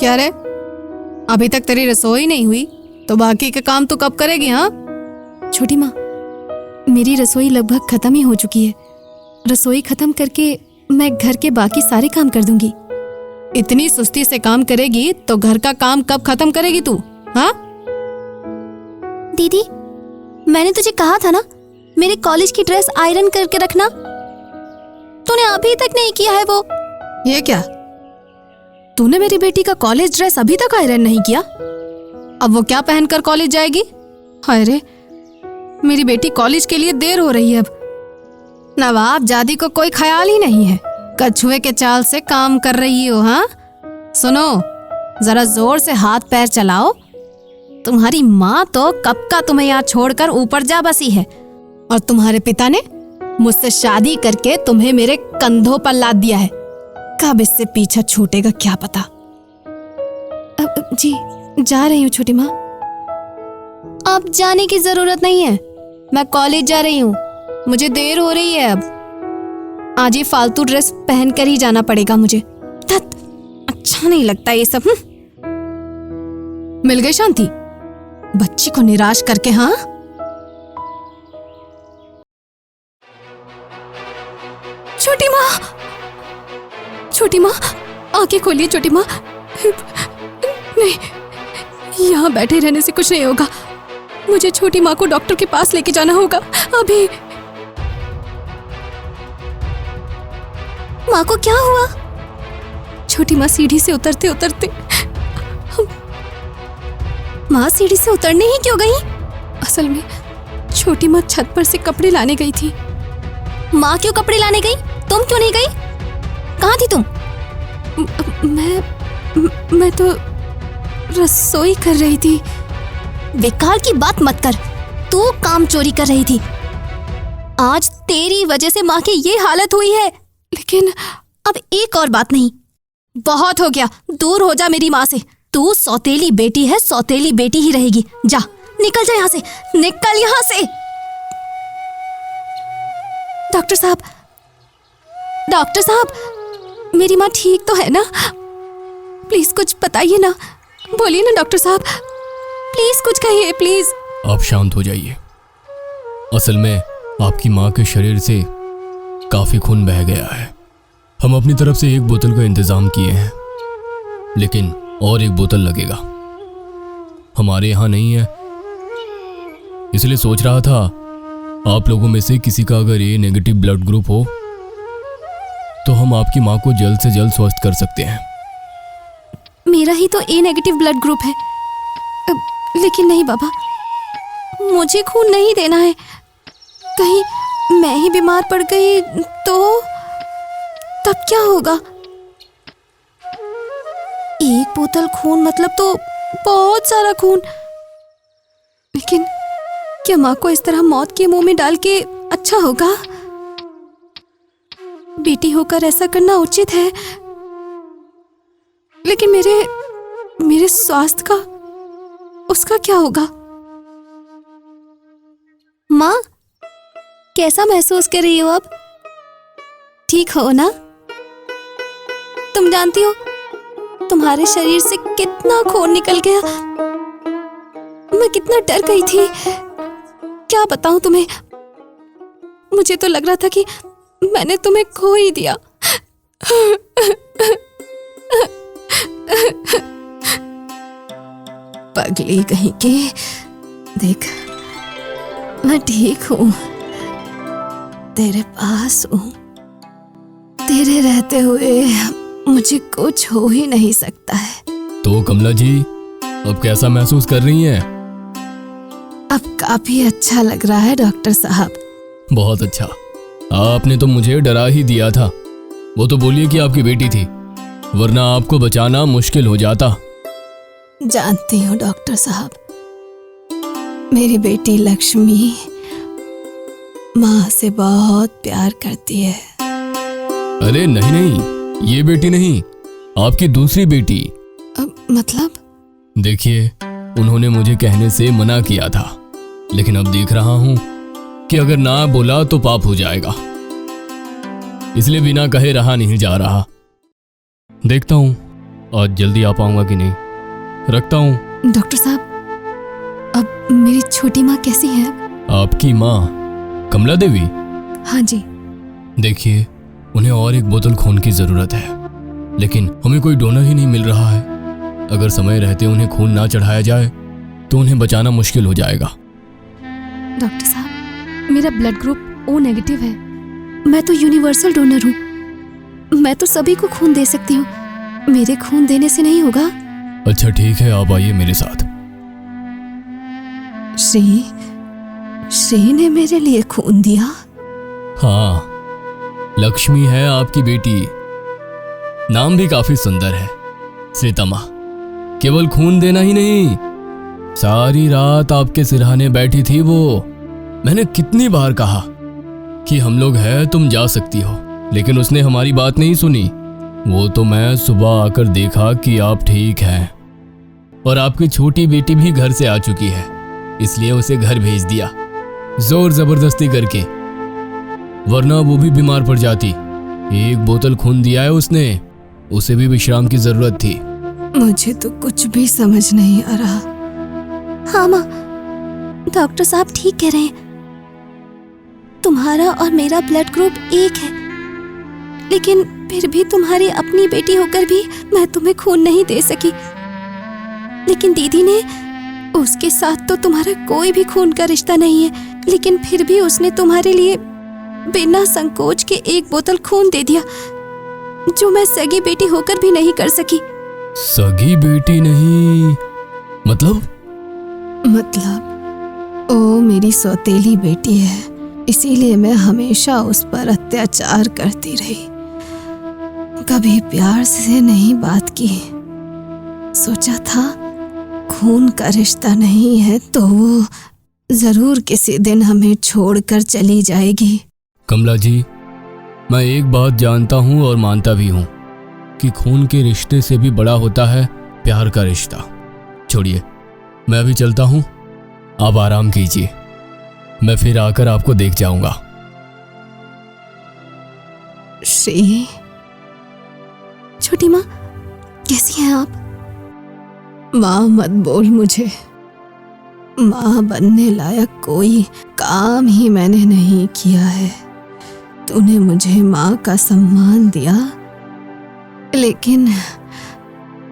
क्या रे, अभी तक तेरी रसोई नहीं हुई तो बाकी के काम तू कब करेगी? हाँ छोटी माँ, मेरी रसोई लगभग खत्म ही हो चुकी है। रसोई खत्म करके मैं घर के बाकी सारे काम कर दूंगी। इतनी सुस्ती से काम करेगी तो घर का काम कब खत्म करेगी तू? हाँ दीदी, मैंने तुझे कहा था ना मेरे कॉलेज की ड्रेस आयरन करके रखना, तूने अभी तक नहीं किया है वो। ये क्या, तूने मेरी बेटी का कॉलेज ड्रेस अभी तक आयरन नहीं किया? अब वो क्या पहनकर कॉलेज जाएगी? हाय रे, मेरी बेटी कॉलेज के लिए देर हो रही है। अब नवाब जादी को कोई ख्याल ही नहीं है, कछुए के चाल से काम कर रही हो। हाँ सुनो, जरा जोर से हाथ पैर चलाओ। तुम्हारी माँ तो कब का तुम्हें यहाँ छोड़कर ऊपर जा बसी है, और तुम्हारे पिता ने मुझसे शादी करके तुम्हें मेरे कंधों पर लाद दिया है। कब इससे पीछा छूटेगा क्या पता। जी जा रही हूँ छोटी माँ। अब जाने की जरूरत नहीं है, मैं कॉलेज जा रही हूँ, मुझे देर हो रही है। अब आज ये फालतू ड्रेस पहनकर ही जाना पड़ेगा मुझे। अच्छा नहीं लगता ये सब। मिल गई शांति, बच्ची को निराश करके। हाँ छोटी माँ, छोटी माँ आंखें खोलिए। छोटी माँ, नहीं, यहाँ बैठे रहने से कुछ नहीं होगा। मुझे छोटी माँ को डॉक्टर के पास लेके जाना होगा अभी। माँ को क्या हुआ? छोटी माँ सीढ़ी से उतरते उतरते। माँ सीढ़ी से उतरने ही क्यों गई? असल में छोटी माँ छत पर से कपड़े लाने गई थी। माँ क्यों कपड़े लाने गई? तुम क्यों नहीं गई? कहाँ थी तुम? मैं तो रसोई कर रही थी। बेकार की बात मत कर, तू काम चोरी कर रही थी। आज तेरी वजह से माँ की ये हालत हुई है। लेकिन अब एक और बात नहीं, बहुत हो गया, दूर हो जा मेरी माँ से। तू सौतेली बेटी है, सौतेली बेटी ही रहेगी। जा, निकल जा यहाँ से, निकल यहाँ से। डॉक्टर साहब, डॉक्टर साहब, मेरी माँ ठीक तो है ना? प्लीज कुछ बताइए ना, बोलिए ना डॉक्टर साहब, प्लीज कुछ कहिए प्लीज। आप शांत हो जाइए। असल में आपकी माँ के शरीर से काफी खून बह गया है। हम अपनी तरफ से 1 बोतल का इंतजाम किए हैं, लेकिन और 1 बोतल लगेगा। हमारे यहाँ नहीं है, इसलिए सोच रहा था आप लोगों में से किसी का अगर ए नेगेटिव ब्लड ग्रुप हो तो हम आपकी माँ को जल्द से जल्द स्वस्थ कर सकते हैं। मेरा ही तो ए नेगेटिव ब्लड ग्रुप है। लेकिन नहीं बाबा, मुझे खून नहीं देना है। कहीं मैं ही बीमार पड़ गई तो तब क्या होगा? 1 बोतल खून मतलब तो बहुत सारा खून। लेकिन क्या माँ को इस तरह मौत के मुंह में डाल के अच्छा होगा? बेटी होकर ऐसा करना उचित है, लेकिन मेरे स्वास्थ्य का, उसका क्या होगा? माँ, कैसा महसूस कर रही हो अब? ठीक हो ना? तुम जानती हो तुम्हारे शरीर से कितना खून निकल गया। मैं कितना डर गई थी, क्या बताऊं तुम्हें। मुझे तो लग रहा था कि मैंने तुम्हें खो ही दिया। पगली कहीं के, देख मैं ठीक हूँ, तेरे पास हूँ। तेरे रहते हुए मुझे कुछ हो ही नहीं सकता है। तो कमला जी, अब कैसा महसूस कर रही हैं? अब काफी अच्छा लग रहा है डॉक्टर साहब। बहुत अच्छा, आपने तो मुझे डरा ही दिया था। वो तो बोलिए कि आपकी बेटी थी, वरना आपको बचाना मुश्किल हो जाता। जानती हूँ डॉक्टर साहब, मेरी बेटी लक्ष्मी माँ से बहुत प्यार करती है। अरे नहीं नहीं, ये बेटी नहीं, आपकी दूसरी बेटी। मतलब? देखिए, उन्होंने मुझे कहने से मना किया था, लेकिन अब देख रहा हूँ कि अगर ना बोला तो पाप हो जाएगा, इसलिए बिना कहे रहा नहीं जा रहा। देखता हूँ आज जल्दी आ पाऊंगा कि नहीं। रखता हूँ। डॉक्टर साहब, अब मेरी छोटी माँ कैसी है? आपकी माँ कमला देवी? हाँ जी। देखिए, उन्हें और एक बोतल खून की ज़रूरत है, लेकिन हमें कोई डोनर ही नहीं मिल रहा है। अगर समय रहते उन्हें खून ना चढ़ाया जाए तो उन्हें बचाना मुश्किल हो जाएगा। डॉक्टर साहब, मेरा ब्लड ग्रुप ओ नेगेटिव है। मैं तो यूनिवर्सल डोनर हूँ। मैं तो सभी को खून दे सकती हूँ। मेरे खून देने से नहीं होगा। अच्छा ठीक है, आप आइए मेरे साथ। श्री ने मेरे लिए खून दिया? हाँ, लक्ष्मी है आपकी बेटी। नाम भी काफी सुंदर है, श्रीतमा। केवल खून देना ही नहीं, सारी रात आपके सिरहाने बैठी थी वो। मैंने कितनी बार कहा कि हम लोग हैं, तुम जा सकती हो, लेकिन उसने हमारी बात नहीं सुनी। वो तो मैं सुबह आकर देखा कि आप ठीक हैं और आपकी छोटी बेटी भी घर से आ चुकी है, इसलिए उसे घर भेज दिया जोर जबरदस्ती करके, वरना वो भी बीमार पड़ जाती। एक बोतल खून दिया है उसने, उसे भी विश्राम की जरूरत थी। मुझे तो कुछ भी समझ नहीं आ रहा। हाँ माँ, डॉक्टर साहब ठीक कह रहे हैं। तुम्हारा और मेरा ब्लड ग्रुप एक है, लेकिन फिर भी तुम्हारी अपनी बेटी होकर भी मैं तुम्हें खून नहीं दे सकी। लेकिन दीदी ने, उसके साथ तो तुम्हारा कोई भी खून का रिश्ता नहीं है, लेकिन फिर भी उसने तुम्हारे लिए बिना संकोच के एक बोतल खून दे दिया, जो मैं सगी बेटी होकर भी नहीं कर सकी। सगी बेटी नहीं मतलब? ओ मेरी सौतेली बेटी है, इसीलिए मैं हमेशा उस पर अत्याचार करती रही। कभी प्यार से नहीं बात की। सोचा था खून का रिश्ता नहीं है तो वो जरूर किसी दिन हमें छोड़कर चली जाएगी। कमला जी, मैं एक बात जानता हूँ और मानता भी हूँ कि खून के रिश्ते से भी बड़ा होता है प्यार का रिश्ता। छोड़िए, मैं अभी चलता हूँ, आप आराम कीजिए। मैं फिर आकर आपको देख जाऊंगा। श्री, छोटी माँ, कैसी हैं आप? माँ मत बोल मुझे। माँ बनने लायक कोई काम ही मैंने नहीं किया है। तूने मुझे माँ का सम्मान दिया, लेकिन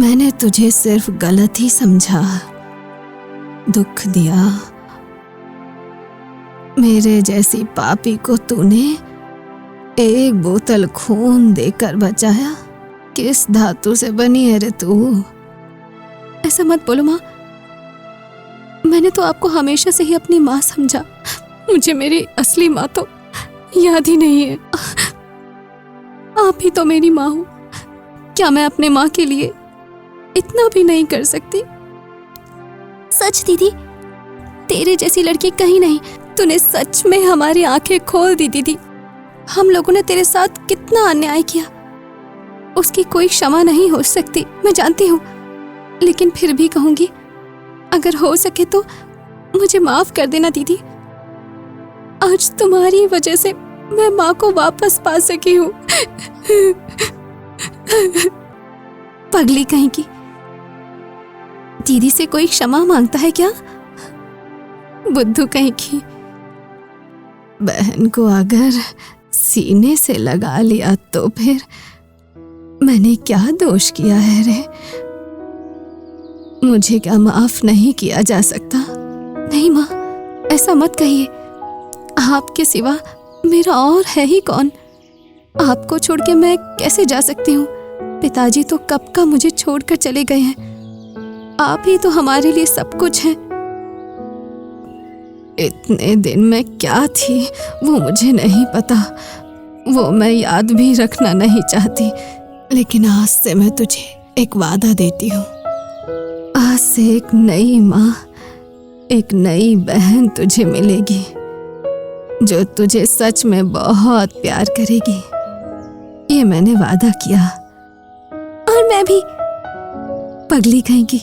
मैंने तुझे सिर्फ गलत ही समझा, दुख दिया। मेरे जैसी पापी को तूने एक बोतल खून देकर बचाया। किस धातु से बनी है रे तू? ऐसा मत बोलो माँ, मैंने तो आपको हमेशा से ही अपनी माँ समझा। मुझे मेरी असली माँ तो याद ही नहीं है। आप ही तो मेरी माँ हो। क्या मैं अपने माँ के लिए इतना भी नहीं कर सकती? सच दीदी, तेरे जैसी लड़की कहीं नहीं। तूने सच में हमारी आंखें खोल दी दीदी। हम लोगों ने तेरे साथ कितना अन्याय किया, उसकी कोई क्षमा नहीं हो सकती, मैं जानती हूँ। लेकिन फिर भी कहूंगी, अगर हो सके तो मुझे माफ कर देना दीदी। आज तुम्हारी वजह से मैं माँ को वापस पा सकी हूँ। पगली कहीं की, दीदी से कोई क्षमा मांगता है क्या? बुद्धू कहीं की। बहन को अगर सीने से लगा लिया तो फिर मैंने क्या दोष किया है रे? मुझे क्या माफ नहीं किया जा सकता? नहीं माँ, ऐसा मत कहिए। आपके सिवा मेरा और है ही कौन? आपको छोड़ के मैं कैसे जा सकती हूँ? पिताजी तो कब का मुझे छोड़कर चले गए हैं। आप ही तो हमारे लिए सब कुछ हैं। इतने दिन मैं क्या थी वो मुझे नहीं पता, वो मैं याद भी रखना नहीं चाहती। लेकिन आज से मैं तुझे एक वादा देती हूँ। आज से एक नई माँ, एक नई बहन तुझे मिलेगी, जो तुझे सच में बहुत प्यार करेगी। ये मैंने वादा किया। और मैं भी। पगली कहेगी।